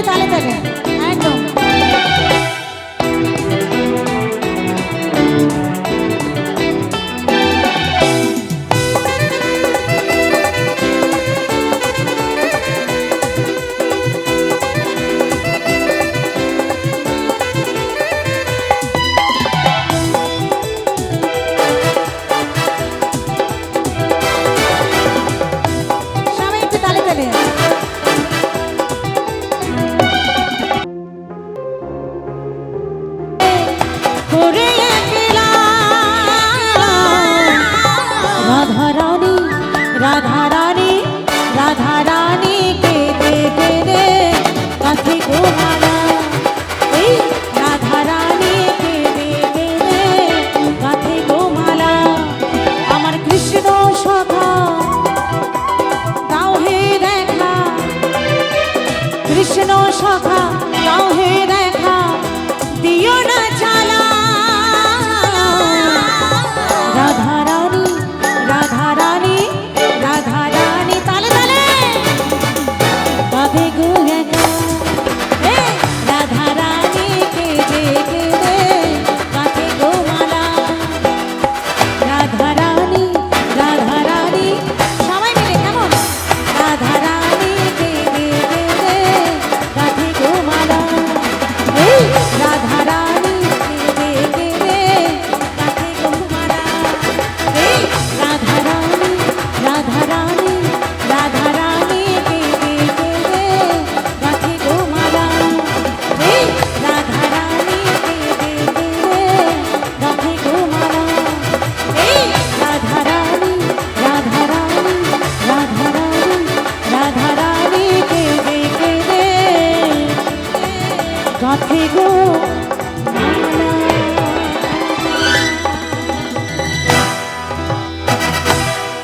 তালে তালে একদম। কৃষ্ণ সখা গাও হে দেখা দিও না চালা রাধা রানী রাধা রানী রাধা রানী তালে তালে কাঁধে গো একা রাধা রানী কেঁদে কেঁদে কাঁধে গো মালা রাধা রানী সবাই মিলে কেমন রাধা রানী কেঁদে কেঁদে কাঁধে গো মালা রাধা রানী কেঁদে কেঁদে কাঁধে গো মালা রাধা রানী রাধা রানী রাধা রানী কেঁদে কেঁদে কাঁধে গো মালা রাধা রানী কেঁদে কেঁদে কাঁধে গো মালা রাধা রানী রাধা রানী রাধা রানী রাধা রানী কেঁদে কেঁদে কাঁধে গো